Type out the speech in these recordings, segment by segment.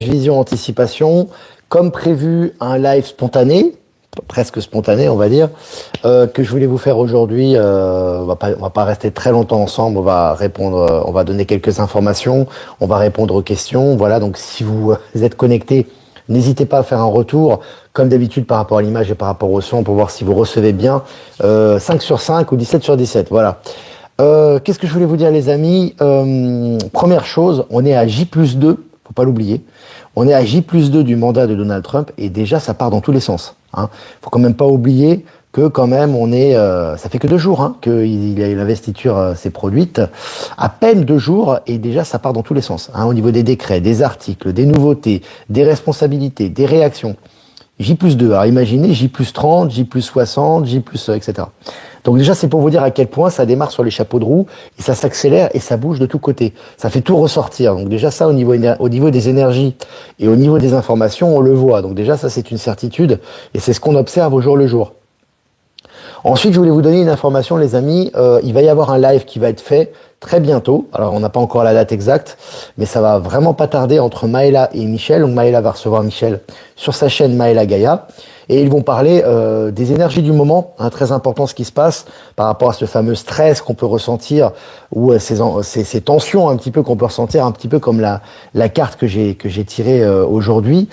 Vision Anticipation, comme prévu, un live spontané, presque spontané, on va dire, que je voulais vous faire aujourd'hui. On va pas rester très longtemps ensemble. On va répondre, on va donner quelques informations, on va répondre aux questions. Voilà. Donc, si vous êtes connecté, n'hésitez pas à faire un retour, comme d'habitude, par rapport à l'image et par rapport au son, pour voir si vous recevez bien 5 sur 5 ou 17 sur 17. Voilà. Qu'est-ce que je voulais vous dire, les amis? Première chose, on est à J+2, faut pas l'oublier. On est à J+2 du mandat de Donald Trump et déjà ça part dans tous les sens. Hein. Faut quand même pas oublier que quand même on est, ça fait que 2 jours hein, que l'investiture s'est produite, à peine 2 jours et déjà ça part dans tous les sens. Hein, au niveau des décrets, des articles, des nouveautés, des responsabilités, des réactions. J+2, alors imaginez J+30, J+60, etc. Donc déjà, c'est pour vous dire à quel point ça démarre sur les chapeaux de roue, et ça s'accélère et ça bouge de tous côtés. Ça fait tout ressortir. Donc déjà, ça, au niveau des énergies et au niveau des informations, on le voit. Donc déjà, ça, c'est une certitude, et c'est ce qu'on observe au jour le jour. Ensuite, je voulais vous donner une information, les amis. Il va y avoir un live qui va être fait très bientôt. Alors, on n'a pas encore la date exacte, mais ça va vraiment pas tarder entre Maëla et Michel. Donc, Maëla va recevoir Michel sur sa chaîne Maëla Gaïa. Et ils vont parler des énergies du moment, hein, très important ce qui se passe par rapport à ce fameux stress qu'on peut ressentir ou ces tensions un petit peu qu'on peut ressentir, un petit peu comme la carte que j'ai tirée aujourd'hui,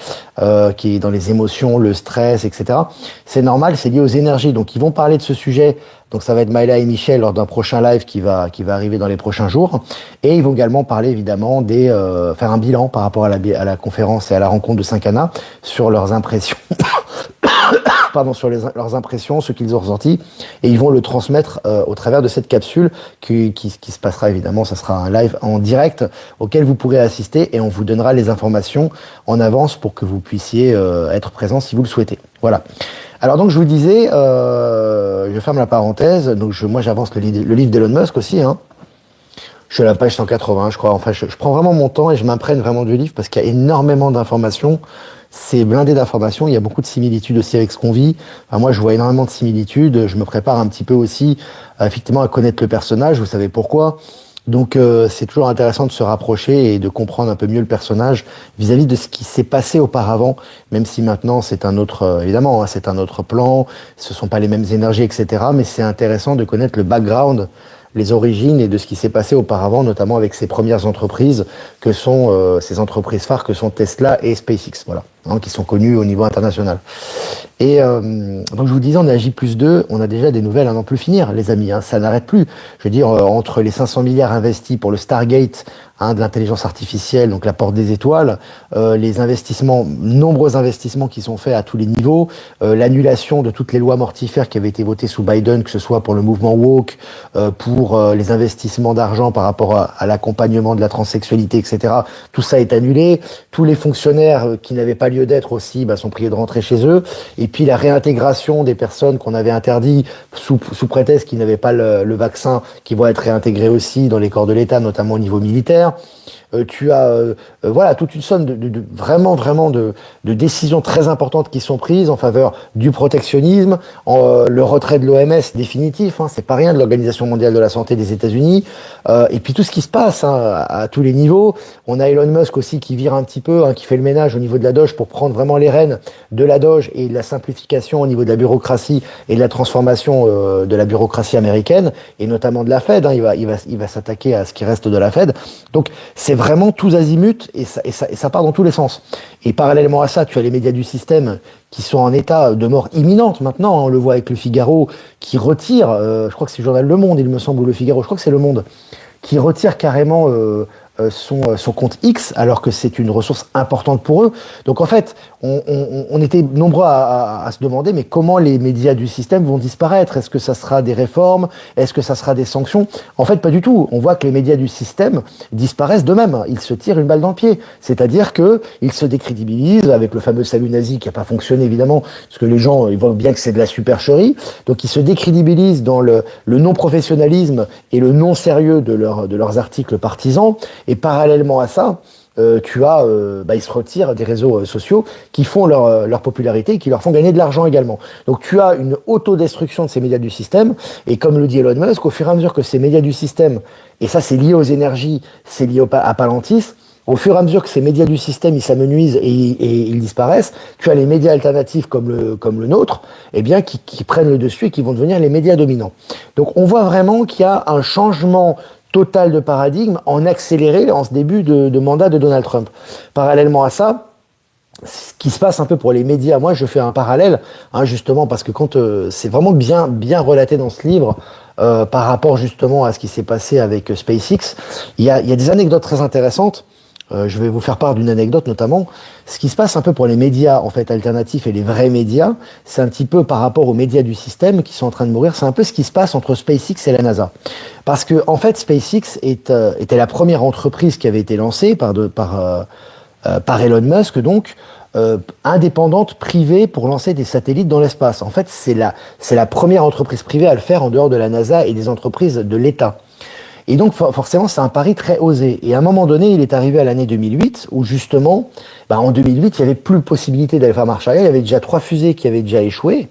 qui est dans les émotions, le stress, etc. C'est normal, c'est lié aux énergies. Donc ils vont parler de ce sujet. Donc ça va être Maëla et Michel lors d'un prochain live qui va arriver dans les prochains jours. Et ils vont également parler évidemment faire un bilan par rapport à la conférence et à la rencontre de Saint-Cana sur leurs impressions. Sur leurs impressions, ce qu'ils ont ressenti, et ils vont le transmettre au travers de cette capsule qui se passera évidemment, ça sera un live en direct auquel vous pourrez assister et on vous donnera les informations en avance pour que vous puissiez être présent si vous le souhaitez. Voilà. Alors donc je vous disais, je ferme la parenthèse, donc moi j'avance le livre d'Elon Musk aussi, hein. Je suis à la page 180, je crois. Enfin, je prends vraiment mon temps et je m'imprègne vraiment du livre parce qu'il y a énormément d'informations. C'est blindé d'informations. Il y a beaucoup de similitudes aussi avec ce qu'on vit. Enfin, moi, je vois énormément de similitudes. Je me prépare un petit peu aussi, effectivement, à connaître le personnage. Vous savez pourquoi. Donc, c'est toujours intéressant de se rapprocher et de comprendre un peu mieux le personnage vis-à-vis de ce qui s'est passé auparavant, même si maintenant c'est un autre, évidemment, hein, c'est un autre plan. Ce sont pas les mêmes énergies, etc. Mais c'est intéressant de connaître le background, les origines et de ce qui s'est passé auparavant, notamment avec ces premières entreprises que sont ces entreprises phares que sont Tesla et SpaceX, voilà, hein, qui sont connues au niveau international. Et donc je vous disais, on est à J+2, on a déjà des nouvelles à n'en plus finir, les amis, hein, ça n'arrête plus. Je veux dire, entre les 500 milliards investis pour le Stargate, hein, de l'intelligence artificielle, donc la porte des étoiles, les investissements, nombreux investissements qui sont faits à tous les niveaux, l'annulation de toutes les lois mortifères qui avaient été votées sous Biden, que ce soit pour le mouvement woke, pour les investissements d'argent par rapport à l'accompagnement de la transsexualité, etc. Tout ça est annulé. Tous les fonctionnaires qui n'avaient pas lieu d'être aussi sont priés de rentrer chez eux. Et puis la réintégration des personnes qu'on avait interdites sous prétexte qu'ils n'avaient pas le vaccin, qui vont être réintégrés aussi dans les corps de l'État, notamment au niveau militaire. Tu as voilà toute une somme de vraiment de décisions très importantes qui sont prises en faveur du protectionnisme, le retrait de l'OMS définitif, hein, c'est pas rien, de l'Organisation mondiale de la santé des États-Unis, et puis tout ce qui se passe hein, à tous les niveaux. On a Elon Musk aussi qui vire un petit peu, hein, qui fait le ménage au niveau de la Doge pour prendre vraiment les rênes de la Doge et de la simplification au niveau de la bureaucratie et de la transformation de la bureaucratie américaine et notamment de la Fed. Hein, il va s'attaquer à ce qui reste de la Fed. Donc c'est vraiment tous azimuts et ça part dans tous les sens. Et parallèlement à ça, tu as les médias du système qui sont en état de mort imminente maintenant. Hein, on le voit avec le Figaro qui retire, je crois que c'est le journal Le Monde, il me semble, ou le Figaro, je crois que c'est Le Monde, qui retire carrément son compte X, alors que c'est une ressource importante pour eux. Donc en fait, on était nombreux à se demander, mais comment les médias du système vont disparaître? Est-ce que ça sera des réformes? Est-ce que ça sera des sanctions? En fait, pas du tout. On voit que les médias du système disparaissent d'eux-mêmes. Ils se tirent une balle dans le pied. C'est-à-dire que ils se décrédibilisent avec le fameux salut nazi qui n'a pas fonctionné, évidemment, parce que les gens, ils voient bien que c'est de la supercherie. Donc ils se décrédibilisent dans le non-professionnalisme et le non-sérieux de leurs articles partisans. Et parallèlement à ça, ils se retirent des réseaux sociaux qui font leur popularité et qui leur font gagner de l'argent également. Donc tu as une autodestruction de ces médias du système, et comme le dit Elon Musk, au fur et à mesure que ces médias du système, et ça c'est lié aux énergies, c'est lié à Palantis, Au fur et à mesure que ces médias du système ils s'amenuisent et ils disparaissent, tu as les médias alternatifs comme le nôtre, eh bien qui prennent le dessus et qui vont devenir les médias dominants. Donc on voit vraiment qu'il y a un changement total de paradigme en accéléré en ce début de mandat de Donald Trump. Parallèlement à ça, ce qui se passe un peu pour les médias, moi je fais un parallèle, justement parce que quand c'est vraiment bien relaté dans ce livre par rapport justement à ce qui s'est passé avec SpaceX, il y a des anecdotes très intéressantes. Je vais vous faire part d'une anecdote notamment. Ce qui se passe un peu pour les médias en fait alternatifs et les vrais médias, c'est un petit peu par rapport aux médias du système qui sont en train de mourir. C'est un peu ce qui se passe entre SpaceX et la NASA, parce que en fait SpaceX était la première entreprise qui avait été lancée par Elon Musk, donc indépendante, privée, pour lancer des satellites dans l'espace. En fait, c'est la première entreprise privée à le faire en dehors de la NASA et des entreprises de l'État. Et donc forcément, c'est un pari très osé. Et à un moment donné, il est arrivé à l'année 2008, où justement, en 2008, il n'y avait plus de possibilité d'aller faire marche arrière. Il y avait déjà 3 fusées qui avaient déjà échoué.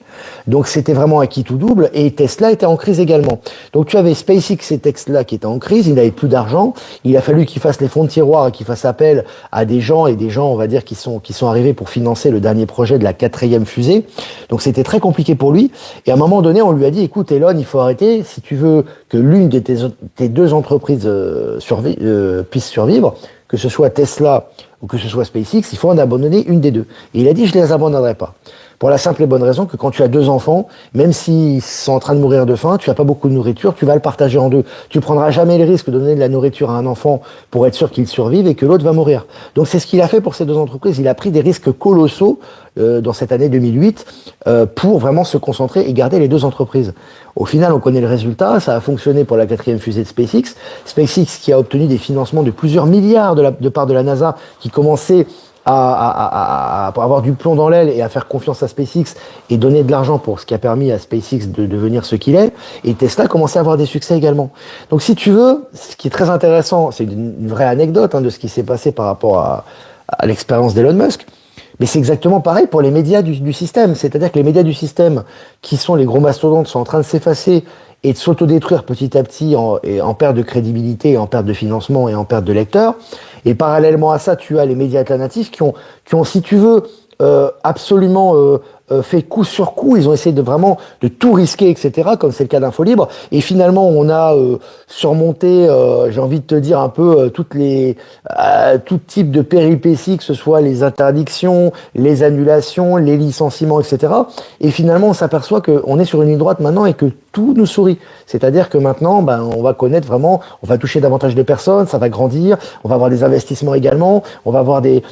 Donc c'était vraiment un qui tout double. Et Tesla était en crise également. Donc tu avais SpaceX et Tesla qui étaient en crise. Ils n'avaient plus d'argent. Il a fallu qu'ils fassent les fonds de tiroir et qu'ils fassent appel à des gens, on va dire, qui sont arrivés pour financer le dernier projet de la 4e fusée. Donc c'était très compliqué pour lui. Et à un moment donné, on lui a dit, écoute Elon, il faut arrêter. Si tu veux que l'une de tes 2 entreprises puisse survivre, que ce soit Tesla ou que ce soit SpaceX, il faut en abandonner une des 2. Et il a dit, je ne les abandonnerai pas. Pour la simple et bonne raison que quand tu as 2 enfants, même s'ils sont en train de mourir de faim, tu n'as pas beaucoup de nourriture, tu vas le partager en 2. Tu prendras jamais le risque de donner de la nourriture à un enfant pour être sûr qu'il survive et que l'autre va mourir. Donc c'est ce qu'il a fait pour ces 2 entreprises. Il a pris des risques colossaux dans cette année 2008 pour vraiment se concentrer et garder les 2 entreprises. Au final, on connaît le résultat. Ça a fonctionné pour la 4e fusée de SpaceX. SpaceX qui a obtenu des financements de plusieurs milliards de part de la NASA, qui commençait à avoir du plomb dans l'aile et à faire confiance à SpaceX et donner de l'argent pour ce qui a permis à SpaceX de devenir ce qu'il est. Et Tesla commençait à avoir des succès également. Donc si tu veux, ce qui est très intéressant, c'est une vraie anecdote de ce qui s'est passé par rapport à l'expérience d'Elon Musk. Mais c'est exactement pareil pour les médias du système. C'est-à-dire que les médias du système, qui sont les gros mastodontes, sont en train de s'effacer et de s'autodétruire petit à petit en perte de crédibilité, en perte de financement et en perte de lecteurs. Et parallèlement à ça, tu as les médias alternatifs qui ont si tu veux, absolument fait coup sur coup. Ils ont essayé de tout risquer, etc., comme c'est le cas d'Infolibre. Et finalement, on a surmonté, j'ai envie de te dire, un peu tout type de péripéties, que ce soit les interdictions, les annulations, les licenciements, etc. Et finalement, on s'aperçoit qu'on est sur une ligne droite maintenant et que tout nous sourit. C'est-à-dire que maintenant, on va connaître vraiment, on va toucher davantage de personnes, ça va grandir, on va avoir des investissements également, on va avoir des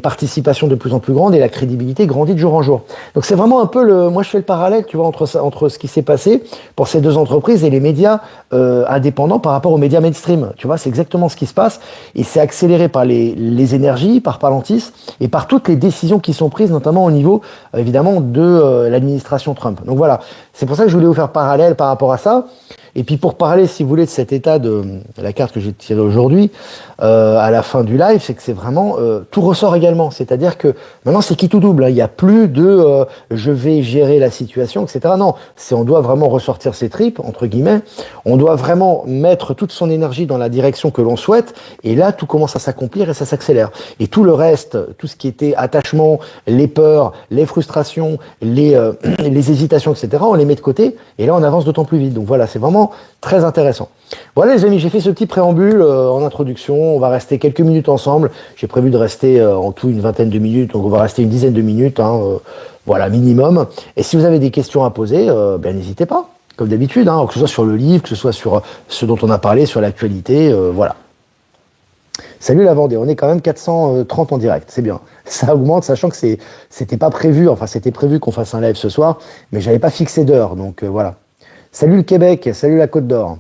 participations de plus en plus grandes et la crédibilité grandit de jour en jour. Donc c'est vraiment un peu moi je fais le parallèle, tu vois, entre ce qui s'est passé pour ces 2 entreprises et les médias indépendants par rapport aux médias mainstream. Tu vois, c'est exactement ce qui se passe et c'est accéléré par les énergies, par Palantis et par toutes les décisions qui sont prises, notamment au niveau évidemment de l'administration Trump. Donc voilà, c'est pour ça que je voulais vous faire parallèle par rapport à ça. Et puis pour parler, si vous voulez, de cet état de la carte que j'ai tirée aujourd'hui, à la fin du live, c'est que c'est vraiment tout ressort également. C'est-à-dire que maintenant c'est qui tout double. Il n'y a plus de je vais gérer la situation, etc. Non, on doit vraiment ressortir ses tripes, entre guillemets. On doit vraiment mettre toute son énergie dans la direction que l'on souhaite. Et là, tout commence à s'accomplir et ça s'accélère. Et tout le reste, tout ce qui était attachement, les peurs, les frustrations, les hésitations, etc., on les met de côté. Et là, on avance d'autant plus vite. Donc voilà, c'est vraiment très intéressant. Voilà les amis, j'ai fait ce petit préambule en introduction. On va rester quelques minutes ensemble. J'ai prévu de rester en tout une 20aine de minutes, donc on va rester une 10aine de minutes, voilà, minimum. Et si vous avez des questions à poser, n'hésitez pas, comme d'habitude, que ce soit sur le livre, que ce soit sur ce dont on a parlé, sur l'actualité, voilà. Salut la Vendée, on est quand même 430 en direct, c'est bien. Ça augmente, sachant que c'était pas prévu, c'était prévu qu'on fasse un live ce soir, mais j'avais pas fixé d'heure, donc voilà. Salut le Québec, salut la Côte d'Or.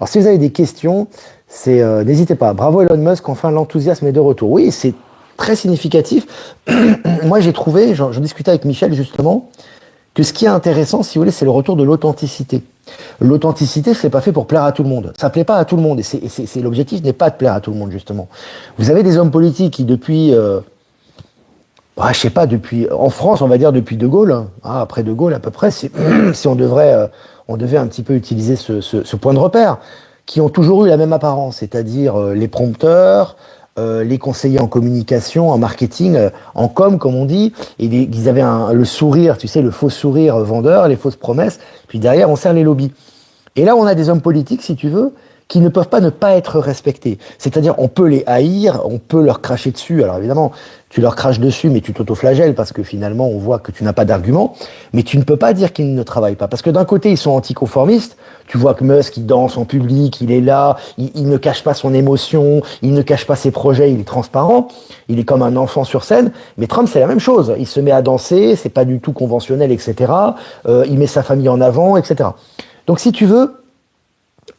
Alors si vous avez des questions, n'hésitez pas. Bravo Elon Musk, enfin l'enthousiasme est de retour. Oui, c'est très significatif. Moi j'ai trouvé, j'en discutais avec Michel justement, que ce qui est intéressant, si vous voulez, c'est le retour de l'authenticité. L'authenticité, c'est pas fait pour plaire à tout le monde. Ça plaît pas à tout le monde, et l'objectif n'est pas de plaire à tout le monde justement. Vous avez des hommes politiques qui depuis je sais pas, en France, on va dire depuis De Gaulle, après De Gaulle à peu près, si on devait un petit peu utiliser ce point de repère, qui ont toujours eu la même apparence, c'est-à-dire les prompteurs, les conseillers en communication, en marketing, en com, comme on dit, et ils avaient le sourire, tu sais, le faux sourire vendeur, les fausses promesses, puis derrière, on sert les lobbies. Et là, on a des hommes politiques, si tu veux, qui ne peuvent pas ne pas être respectés. C'est-à-dire, on peut les haïr, on peut leur cracher dessus. Alors évidemment, tu leur craches dessus, mais tu t'autoflagelles parce que finalement, on voit que tu n'as pas d'argument. Mais tu ne peux pas dire qu'ils ne travaillent pas. Parce que d'un côté, ils sont anticonformistes. Tu vois que Musk, il danse en public, il est là, il ne cache pas son émotion, il ne cache pas ses projets, il est transparent. Il est comme un enfant sur scène. Mais Trump, c'est la même chose. Il se met à danser, c'est pas du tout conventionnel, etc. Il met sa famille en avant, etc. Donc si tu veux,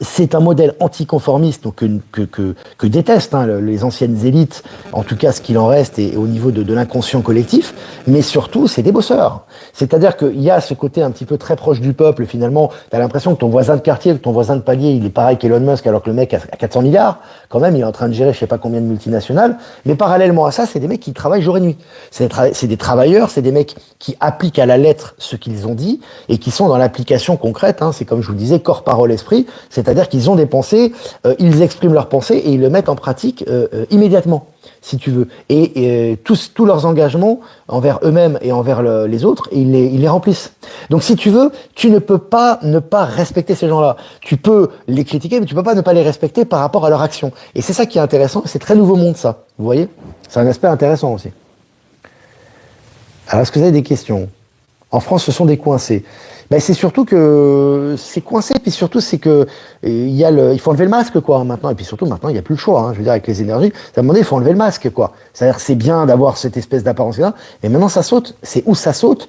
c'est un modèle anticonformiste donc que détestent les anciennes élites, en tout cas ce qu'il en reste, et au niveau de l'inconscient collectif, mais surtout c'est des bosseurs. C'est-à-dire qu'il y a ce côté un petit peu très proche du peuple, finalement, tu as l'impression que ton voisin de quartier, que ton voisin de palier, il est pareil qu'Elon Musk, alors que le mec a 400 milliards, quand même, il est en train de gérer je sais pas combien de multinationales, mais parallèlement à ça, c'est des mecs qui travaillent jour et nuit. C'est des travailleurs, c'est des mecs qui appliquent à la lettre ce qu'ils ont dit, et qui sont dans l'application concrète, c'est comme je vous le disais, corps, parole, esprit, c'est-à-dire qu'ils ont des pensées, ils expriment leurs pensées et ils le mettent en pratique immédiatement, si tu veux. Et tous leurs engagements envers eux-mêmes et envers les autres, ils les remplissent. Donc si tu veux, tu ne peux pas ne pas respecter ces gens-là. Tu peux les critiquer, mais tu peux pas ne pas les respecter par rapport à leur action. Et c'est ça qui est intéressant, c'est très nouveau monde ça, vous voyez. C'est un aspect intéressant aussi. Alors est-ce que vous avez des questions? En France, ce sont des coincés. Ben, c'est surtout que c'est coincé, puis surtout c'est que il faut enlever le masque quoi maintenant, et puis surtout maintenant il n'y a plus le choix. Je veux dire avec les énergies, à un moment donné il faut enlever le masque quoi. C'est-à-dire que c'est bien d'avoir cette espèce d'apparence là, mais maintenant ça saute. C'est où ça saute,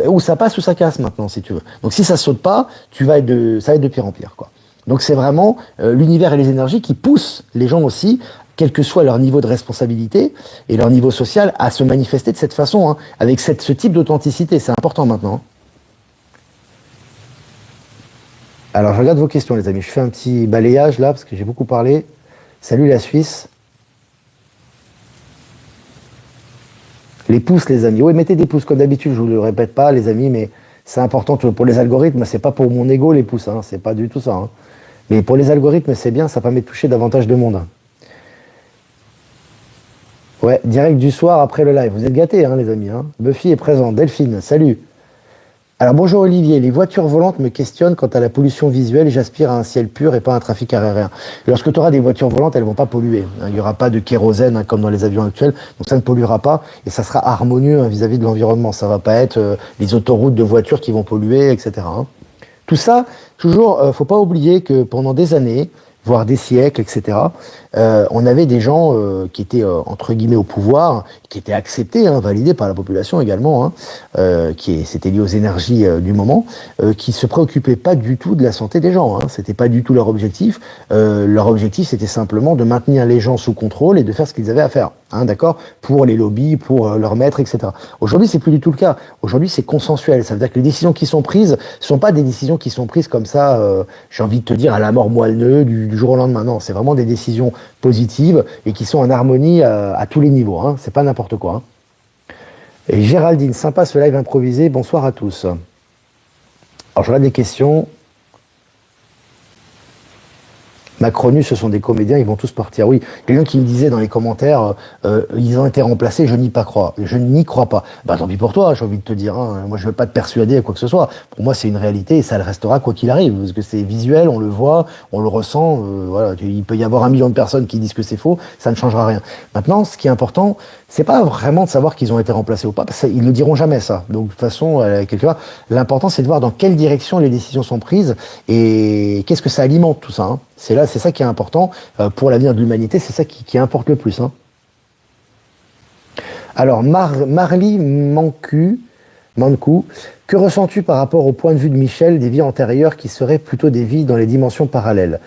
où ça passe, où ça casse maintenant si tu veux. Donc si ça saute pas, ça va être de pire en pire quoi. Donc c'est vraiment l'univers et les énergies qui poussent les gens aussi, quel que soit leur niveau de responsabilité et leur niveau social, à se manifester de cette façon, avec ce type d'authenticité. C'est important maintenant. Alors, je regarde vos questions, les amis. Je fais un petit balayage là, parce que j'ai beaucoup parlé. Salut la Suisse. Les pouces, les amis. Oui, mettez des pouces, comme d'habitude, je vous le répète pas, les amis, mais c'est important pour les algorithmes. C'est pas pour mon ego, les pouces, c'est pas du tout ça. Mais pour les algorithmes, c'est bien, ça permet de toucher davantage de monde. Ouais, direct du soir après le live. Vous êtes gâtés, les amis. Buffy est présente. Delphine, salut. Alors bonjour Olivier, les voitures volantes me questionnent quant à la pollution visuelle et j'aspire à un ciel pur et pas à un trafic aérien. Lorsque tu auras des voitures volantes, elles vont pas polluer. Il n'y aura pas de kérosène comme dans les avions actuels, donc ça ne polluera pas et ça sera harmonieux vis-à-vis de l'environnement. Ça va pas être les autoroutes de voitures qui vont polluer, etc. Tout ça, toujours, faut pas oublier que pendant des années, voire des siècles, etc., on avait des gens qui étaient, entre guillemets, au pouvoir, qui étaient acceptés, validés par la population également, c'était lié aux énergies du moment, qui se préoccupaient pas du tout de la santé des gens. C'était pas du tout leur objectif. Leur objectif, c'était simplement de maintenir les gens sous contrôle et de faire ce qu'ils avaient à faire. D'accord, pour les lobbies, pour leurs maîtres, etc. Aujourd'hui, c'est plus du tout le cas. Aujourd'hui, c'est consensuel. Ça veut dire que les décisions qui sont prises ne sont pas des décisions qui sont prises comme ça, j'ai envie de te dire, à la mort moelleux du jour au lendemain. Non, c'est vraiment des décisions positives et qui sont en harmonie à tous les niveaux. C'est pas n'importe quoi. Et Géraldine, sympa ce live improvisé. Bonsoir à tous. Alors, j'aurais des questions. Macronus, ce sont des comédiens, ils vont tous partir. Oui, quelqu'un qui me disait dans les commentaires, ils ont été remplacés, je n'y crois pas. Bah tant pis pour toi, j'ai envie de te dire. Moi, je veux pas te persuader à quoi que ce soit. Pour moi, c'est une réalité et ça le restera quoi qu'il arrive, parce que c'est visuel, on le voit, on le ressent. Voilà, il peut y avoir 1 million de personnes qui disent que c'est faux, ça ne changera rien. Maintenant, ce qui est important, c'est pas vraiment de savoir qu'ils ont été remplacés ou pas, parce qu'ils ne diront jamais ça. Donc, de toute façon, quelque part, l'important, c'est de voir dans quelle direction les décisions sont prises et qu'est-ce que ça alimente tout ça. C'est ça qui est important pour l'avenir de l'humanité, c'est ça qui importe le plus. Alors, Marly Mancu, que ressens-tu par rapport au point de vue de Michel des vies antérieures qui seraient plutôt des vies dans les dimensions parallèles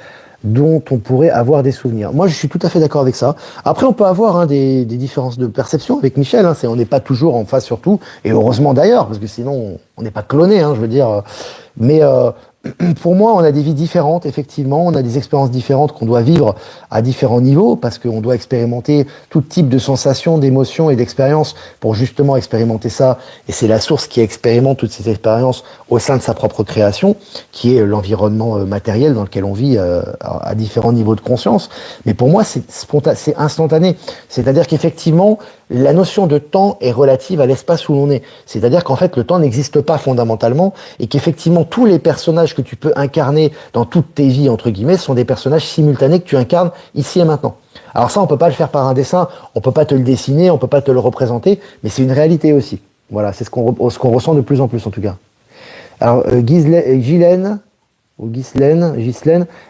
dont on pourrait avoir des souvenirs? Moi, je suis tout à fait d'accord avec ça. Après, on peut avoir des différences de perception avec Michel. On n'est pas toujours en face sur tout, et heureusement d'ailleurs, parce que sinon, On n'est pas cloné, hein, je veux dire. Mais pour moi, on a des vies différentes, effectivement. On a des expériences différentes qu'on doit vivre à différents niveaux parce qu'on doit expérimenter tout type de sensations, d'émotions et d'expériences pour justement expérimenter ça. Et c'est la source qui expérimente toutes ces expériences au sein de sa propre création, qui est l'environnement matériel dans lequel on vit à différents niveaux de conscience. Mais pour moi, c'est instantané. C'est-à-dire qu'effectivement, la notion de temps est relative à l'espace où l'on est. C'est-à-dire qu'en fait, le temps n'existe pas fondamentalement et qu'effectivement, tous les personnages que tu peux incarner dans toutes tes vies, entre guillemets, sont des personnages simultanés que tu incarnes ici et maintenant. Alors ça, on peut pas le faire par un dessin, on peut pas te le dessiner, on peut pas te le représenter, mais c'est une réalité aussi. Voilà, c'est ce qu'on ressent de plus en plus en tout cas. Alors, Ghislaine,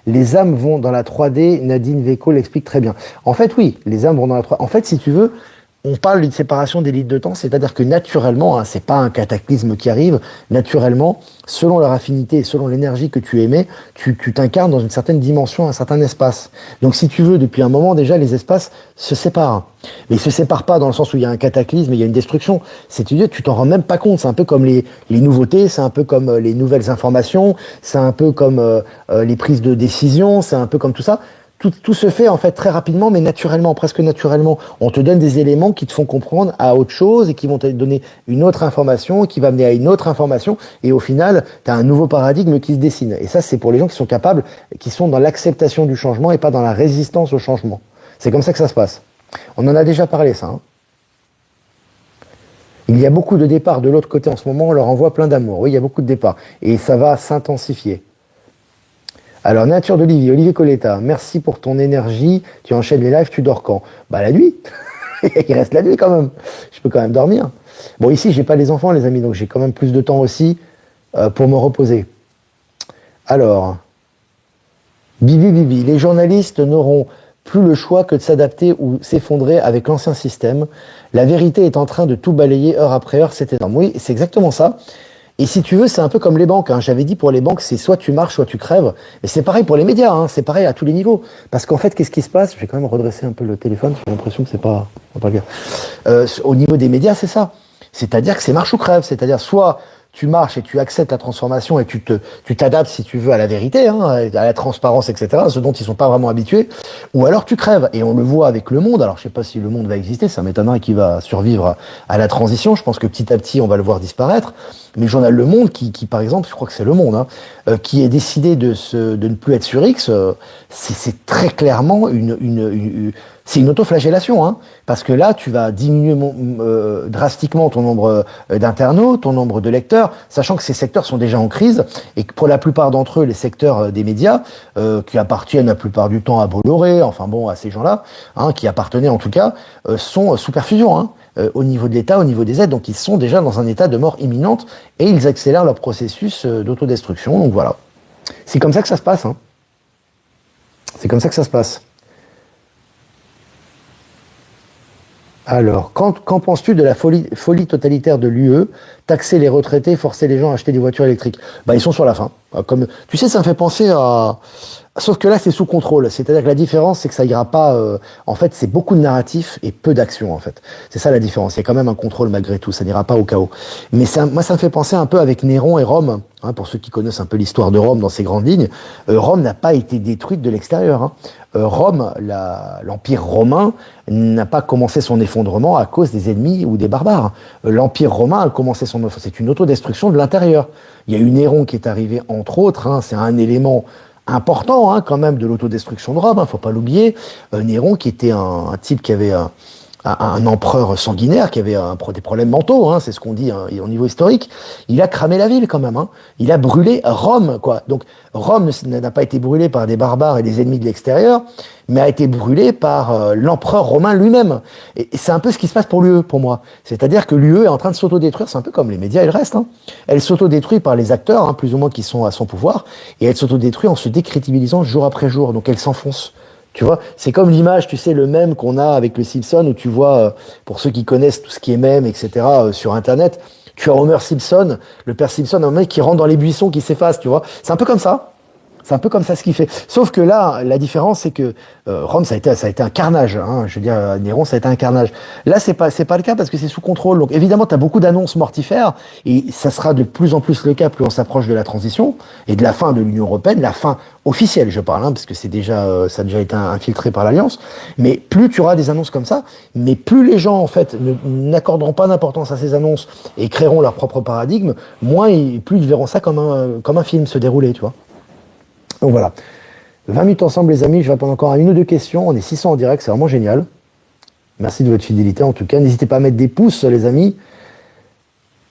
les âmes vont dans la 3D, Nadine Veko l'explique très bien. En fait, oui, les âmes vont dans la 3D. En fait, si tu veux, on parle d'une séparation des lignes de temps, c'est-à-dire que naturellement, hein, c'est pas un cataclysme qui arrive, naturellement, selon leur affinité et selon l'énergie que tu émets, tu t'incarnes dans une certaine dimension, un certain espace. Donc si tu veux, depuis un moment déjà, les espaces se séparent. Mais ils se séparent pas dans le sens où il y a un cataclysme, il y a une destruction. C'est-à-dire tu t'en rends même pas compte. C'est un peu comme les nouveautés, c'est un peu comme les nouvelles informations, c'est un peu comme les prises de décision, c'est un peu comme tout ça. Tout se fait en fait très rapidement, mais naturellement, presque naturellement. On te donne des éléments qui te font comprendre à autre chose et qui vont te donner une autre information, qui va mener à une autre information. Et au final, tu as un nouveau paradigme qui se dessine. Et ça, c'est pour les gens qui sont capables, qui sont dans l'acceptation du changement et pas dans la résistance au changement. C'est comme ça que ça se passe. On en a déjà parlé, ça. Hein. Il y a beaucoup de départs de l'autre côté en ce moment, on leur envoie plein d'amour. Oui, il y a beaucoup de départs. Et ça va s'intensifier. Alors, Nature d'Olivier, Olivier Coletta, merci pour ton énergie. Tu enchaînes les lives, tu dors quand? Bah, la nuit. Il reste la nuit quand même. Je peux quand même dormir. Bon, ici, j'ai pas les enfants, les amis, donc j'ai quand même plus de temps aussi pour me reposer. Alors, Bibi, les journalistes n'auront plus le choix que de s'adapter ou s'effondrer avec l'ancien système. La vérité est en train de tout balayer heure après heure, c'est énorme. Oui, c'est exactement ça. Et si tu veux, c'est un peu comme les banques. Hein. J'avais dit pour les banques, c'est soit tu marches, soit tu crèves. Et c'est pareil pour les médias, hein. C'est pareil à tous les niveaux. Parce qu'en fait, qu'est-ce qui se passe? Je vais quand même redresser un peu le téléphone, j'ai l'impression que c'est pas le cas. Au niveau des médias, c'est ça. C'est-à-dire que c'est marche ou crève. C'est-à-dire soit tu marches et tu acceptes la transformation et tu t'adaptes, si tu veux, à la vérité, hein, à la transparence, etc., ce dont ils sont pas vraiment habitués, ou alors tu crèves. Et on le voit avec le monde. Alors, je sais pas si le monde va exister, ça m'étonnerait qu'il va survivre à la transition. Je pense que petit à petit, on va le voir disparaître. Mais le journal Le Monde, qui par exemple, je crois que c'est Le Monde, hein, qui est décidé de ne plus être sur X, c'est très clairement c'est une autoflagellation, hein, parce que là, tu vas diminuer drastiquement ton nombre d'internautes, ton nombre de lecteurs, sachant que ces secteurs sont déjà en crise et que pour la plupart d'entre eux, les secteurs des médias, qui appartiennent la plupart du temps à Bolloré, enfin bon, à ces gens-là, hein, qui appartenaient en tout cas, sont sous perfusion, hein, au niveau de l'État, au niveau des aides, donc ils sont déjà dans un état de mort imminente et ils accélèrent leur processus d'autodestruction. Donc voilà, c'est comme ça que ça se passe. Hein. C'est comme ça que ça se passe. Alors, qu'en penses-tu de la folie totalitaire de l'UE, taxer les retraités, forcer les gens à acheter des voitures électriques? Bah, ils sont sur la fin. Comme, tu sais, ça me fait penser à... Sauf que là, c'est sous contrôle. C'est-à-dire que la différence, c'est que ça ira pas... En fait, c'est beaucoup de narratifs et peu d'action, en fait. C'est ça la différence. Il y a quand même un contrôle malgré tout. Ça n'ira pas au chaos. Mais ça, moi, ça me fait penser un peu avec Néron et Rome. Hein, pour ceux qui connaissent un peu l'histoire de Rome dans ses grandes lignes. Rome n'a pas été détruite de l'extérieur. Hein. Rome, l'Empire romain, n'a pas commencé son effondrement à cause des ennemis ou des barbares. L'Empire romain a commencé son... C'est une autodestruction de l'intérieur. Il y a eu Néron qui est arrivé, entre autres. Hein, c'est un élément important hein, quand même de l'autodestruction de Rome, hein, faut pas l'oublier. Néron qui était un type qui avait un empereur sanguinaire, qui avait des problèmes mentaux, hein, c'est ce qu'on dit hein, au niveau historique. Il a cramé la ville quand même. Hein. Il a brûlé Rome, quoi. Donc Rome n'a pas été brûlée par des barbares et des ennemis de l'extérieur, mais a été brûlée par l'empereur romain lui-même. Et c'est un peu ce qui se passe pour l'UE, pour moi. C'est-à-dire que l'UE est en train de s'autodétruire, c'est un peu comme les médias et le reste. Hein. Elle s'autodétruit par les acteurs, hein, plus ou moins qui sont à son pouvoir, et elle s'autodétruit en se décrédibilisant jour après jour. Donc elle s'enfonce. Tu vois, c'est comme l'image, tu sais, le mème qu'on a avec le Simpson, où tu vois, pour ceux qui connaissent tout ce qui est mème, etc., sur Internet, tu as Homer Simpson, le père Simpson, un mec qui rentre dans les buissons, qui s'efface, tu vois. C'est un peu comme ça. C'est un peu comme ça ce qu'il fait. Sauf que là, la différence, c'est que Rome, ça a été un carnage. Hein. Je veux dire, Néron, ça a été un carnage. Là, c'est pas le cas parce que c'est sous contrôle. Donc, évidemment, tu as beaucoup d'annonces mortifères et ça sera de plus en plus le cas plus on s'approche de la transition et de la fin de l'Union européenne, la fin officielle, je parle, hein, parce que c'est déjà, ça a déjà été infiltré par l'Alliance. Mais plus tu auras des annonces comme ça, mais plus les gens, en fait, n'accorderont pas d'importance à ces annonces et créeront leur propre paradigme, plus ils verront ça comme un film se dérouler, tu vois. Donc voilà. 20 minutes ensemble, les amis. Je vais répondre encore à une ou deux questions. On est 600 en direct, c'est vraiment génial. Merci de votre fidélité en tout cas. N'hésitez pas à mettre des pouces, les amis.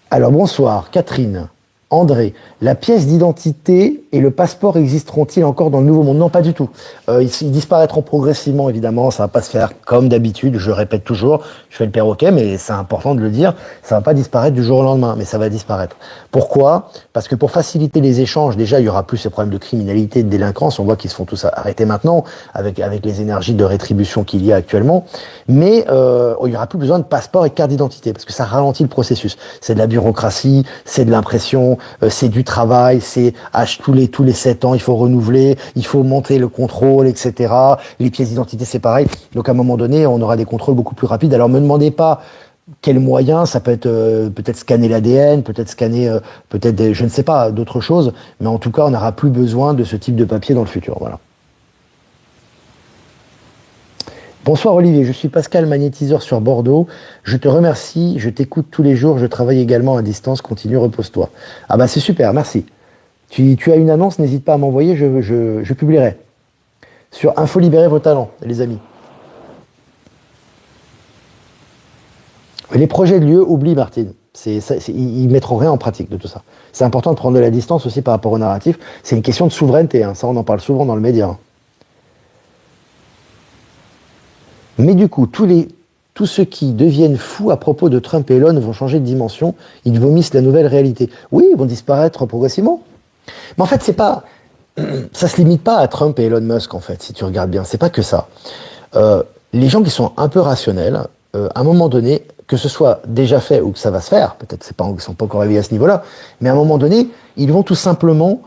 Alors bonsoir, Catherine, André. La pièce d'identité et le passeport existeront-ils encore dans le Nouveau Monde? Non, pas du tout. Ils disparaîtront progressivement, évidemment. Ça va pas se faire comme d'habitude. Je répète toujours, je fais le perroquet, mais c'est important de le dire. Ça va pas disparaître du jour au lendemain, mais ça va disparaître. Pourquoi? Parce que pour faciliter les échanges, déjà, il y aura plus ces problèmes de criminalité, de délinquance. On voit qu'ils se font tous arrêter maintenant avec les énergies de rétribution qu'il y a actuellement. Mais il y aura plus besoin de passeport et de carte d'identité parce que ça ralentit le processus. C'est de la bureaucratie, c'est de l'impression, c'est du travail, c'est tous les 7 ans, il faut renouveler, il faut monter le contrôle, etc. Les pièces d'identité, c'est pareil. Donc à un moment donné, on aura des contrôles beaucoup plus rapides. Alors me demandez pas quels moyens, ça peut être peut-être scanner l'ADN, peut-être scanner, je ne sais pas, d'autres choses, mais en tout cas, on n'aura plus besoin de ce type de papier dans le futur. Voilà. Bonsoir Olivier, je suis Pascal, magnétiseur sur Bordeaux. Je te remercie, je t'écoute tous les jours, je travaille également à distance, continue, repose-toi. Ah bah c'est super, merci. Tu as une annonce, n'hésite pas à m'envoyer, je publierai. Sur Info Libérer vos talents, les amis. Les projets de lieu, oublie Martine. Ils mettront rien en pratique de tout ça. C'est important de prendre de la distance aussi par rapport au narratif. C'est une question de souveraineté, hein. Ça on en parle souvent dans le média. Hein. Mais du coup, tous ceux qui deviennent fous à propos de Trump et Elon vont changer de dimension, ils vomissent la nouvelle réalité. Oui, ils vont disparaître progressivement. Mais en fait, ça se limite pas à Trump et Elon Musk, en fait, si tu regardes bien. C'est pas que ça. Les gens qui sont un peu rationnels, à un moment donné, que ce soit déjà fait ou que ça va se faire, peut-être ils sont pas encore arrivés à ce niveau-là, mais à un moment donné, ils vont tout simplement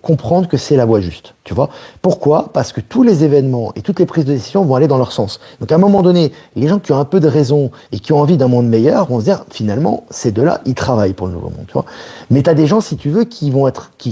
comprendre que c'est la voie juste. Tu vois? Pourquoi? Parce que tous les événements et toutes les prises de décision vont aller dans leur sens. Donc à un moment donné, les gens qui ont un peu de raison et qui ont envie d'un monde meilleur vont se dire finalement, ces deux-là, ils travaillent pour le nouveau monde. Tu vois? Mais tu as des gens, si tu veux, qui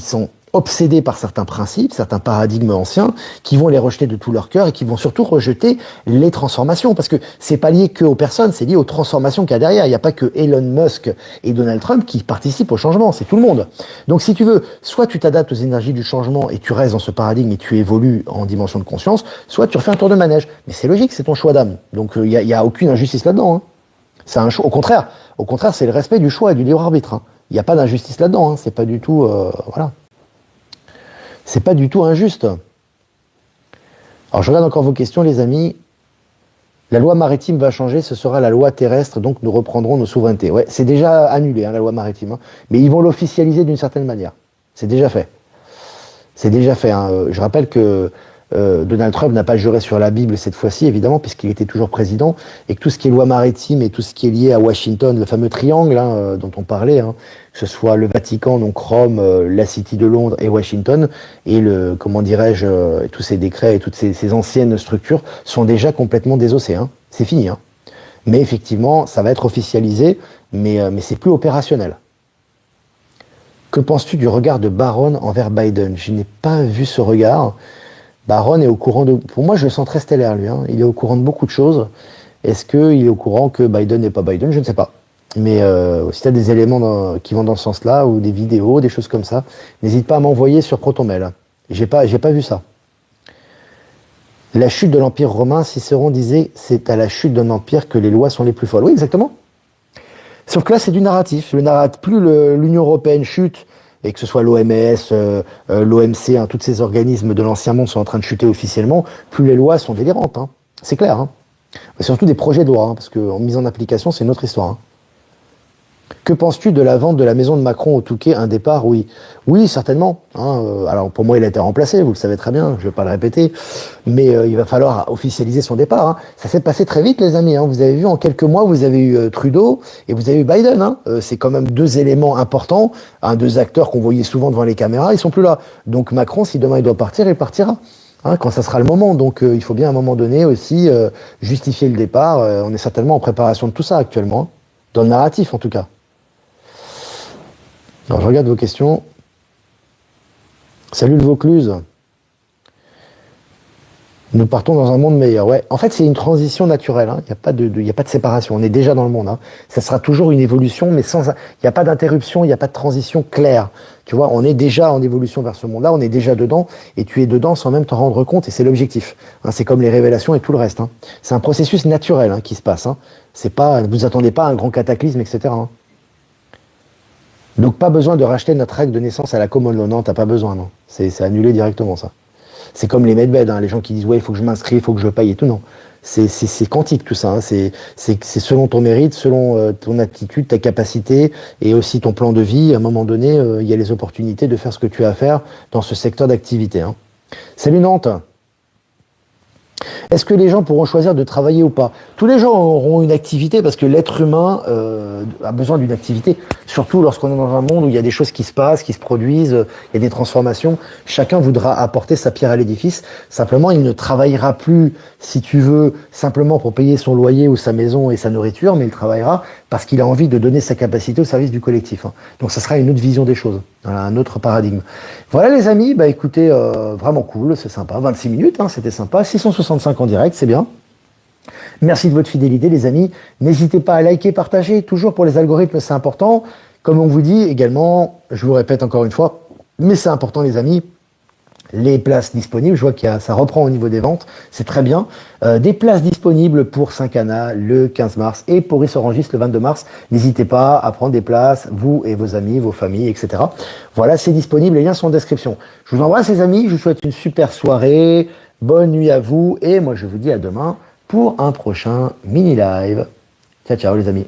sont obsédés par certains principes, certains paradigmes anciens, qui vont les rejeter de tout leur cœur et qui vont surtout rejeter les transformations. Parce que c'est pas lié que aux personnes, c'est lié aux transformations qu'il y a derrière. Il n'y a pas que Elon Musk et Donald Trump qui participent au changement, c'est tout le monde. Donc si tu veux, soit tu t'adaptes aux énergies du changement et tu restes dans ce paradigme et tu évolues en dimension de conscience, soit tu refais un tour de manège. Mais c'est logique, c'est ton choix d'âme. Donc il y a aucune injustice là-dedans. Hein. C'est un choix. Au contraire, c'est le respect du choix et du libre arbitre. Hein. Il n'y a pas d'injustice là-dedans. Hein. C'est pas du tout, voilà. C'est pas du tout injuste. Alors je regarde encore vos questions, les amis. La loi maritime va changer, ce sera la loi terrestre, donc nous reprendrons nos souverainetés. Ouais, c'est déjà annulé, hein, la loi maritime. Hein, mais ils vont l'officialiser d'une certaine manière. C'est déjà fait. C'est déjà fait. Hein. Je rappelle que Donald Trump n'a pas juré sur la Bible cette fois-ci, évidemment, puisqu'il était toujours président, et que tout ce qui est loi maritime et tout ce qui est lié à Washington, le fameux triangle hein, dont on parlait, hein, que ce soit le Vatican, donc Rome, la City de Londres et Washington, et tous ces décrets et toutes ces anciennes structures sont déjà complètement désossés. Hein. C'est fini. Hein. Mais effectivement, ça va être officialisé, mais c'est plus opérationnel. Que penses-tu du regard de Barron envers Biden? Je n'ai pas vu ce regard. Barron est au courant de... Pour moi, je le sens très stellaire, lui. Hein. Il est au courant de beaucoup de choses. Est-ce qu'il est au courant que Biden n'est pas Biden? Je ne sais pas. Mais si tu as des éléments qui vont dans ce sens-là, ou des vidéos, des choses comme ça, n'hésite pas à m'envoyer sur Protonmail. J'ai pas vu ça. La chute de l'Empire romain, Cicéron disait, c'est à la chute d'un empire que les lois sont les plus folles. Oui, exactement. Sauf que là, c'est du narratif. Plus l'Union européenne chute, et que ce soit l'OMS, l'OMC, hein, tous ces organismes de l'ancien monde sont en train de chuter officiellement, plus les lois sont délirantes. Hein. C'est clair. Hein. C'est surtout des projets de loi, hein, parce qu'en mise en application, c'est une autre histoire. Hein. Que penses-tu de la vente de la maison de Macron au Touquet? Un départ, oui. Oui, certainement. Hein, alors pour moi, il a été remplacé, vous le savez très bien, je ne vais pas le répéter. Mais il va falloir officialiser son départ. Hein. Ça s'est passé très vite, les amis. Hein. Vous avez vu, en quelques mois, vous avez eu Trudeau et vous avez eu Biden. Hein. C'est quand même deux éléments importants, hein, deux acteurs qu'on voyait souvent devant les caméras, ils sont plus là. Donc Macron, si demain il doit partir, il partira. Hein, quand ça sera le moment. Donc il faut bien à un moment donné aussi justifier le départ. On est certainement en préparation de tout ça actuellement. Hein. Dans le narratif, en tout cas. Alors, je regarde vos questions. Salut le Vaucluse. Nous partons dans un monde meilleur. Ouais. En fait, c'est une transition naturelle. Hein. Il n'y a pas de séparation. On est déjà dans le monde. Hein. Ça sera toujours une évolution, mais il n'y a pas d'interruption, il n'y a pas de transition claire. Tu vois, on est déjà en évolution vers ce monde-là, on est déjà dedans, et tu es dedans sans même t'en rendre compte, et c'est l'objectif. Hein, c'est comme les révélations et tout le reste. Hein. C'est un processus naturel qui se passe. Hein. C'est pas, ne vous attendez pas à un grand cataclysme, etc. Hein. Donc pas besoin de racheter notre acte de naissance à la commode. Non, t'as pas besoin, non. C'est annulé directement, ça. C'est comme les medbeds, les gens qui disent ouais, il faut que je m'inscris, il faut que je paye et tout, non. C'est quantique tout ça. Hein. C'est selon ton mérite, selon ton aptitude, ta capacité et aussi ton plan de vie. À un moment donné, il y a les opportunités de faire ce que tu as à faire dans ce secteur d'activité. Hein. Salut Nantes. Est-ce que les gens pourront choisir de travailler ou pas? Tous les gens auront une activité parce que l'être humain a besoin d'une activité, surtout lorsqu'on est dans un monde où il y a des choses qui se passent, qui se produisent, il y a des transformations. Chacun voudra apporter sa pierre à l'édifice. Simplement, il ne travaillera plus, si tu veux, simplement pour payer son loyer ou sa maison et sa nourriture, mais il travaillera parce qu'il a envie de donner sa capacité au service du collectif. Hein. Donc ça sera une autre vision des choses, un autre paradigme. Voilà les amis, bah écoutez, vraiment cool, c'est sympa, 26 minutes, hein, c'était sympa, 665 en direct, c'est bien. Merci de votre fidélité les amis, n'hésitez pas à liker, partager, toujours pour les algorithmes c'est important. Comme on vous dit également, je vous répète encore une fois, mais c'est important les amis, les places disponibles, je vois ça reprend au niveau des ventes, c'est très bien. Des places disponibles pour Saint-Cana le 15 mars et pour Rissorangis le 22 mars. N'hésitez pas à prendre des places, vous et vos amis, vos familles, etc. Voilà, c'est disponible, les liens sont en description. Je vous embrasse les amis, je vous souhaite une super soirée, bonne nuit à vous et moi je vous dis à demain pour un prochain mini live. Ciao ciao les amis.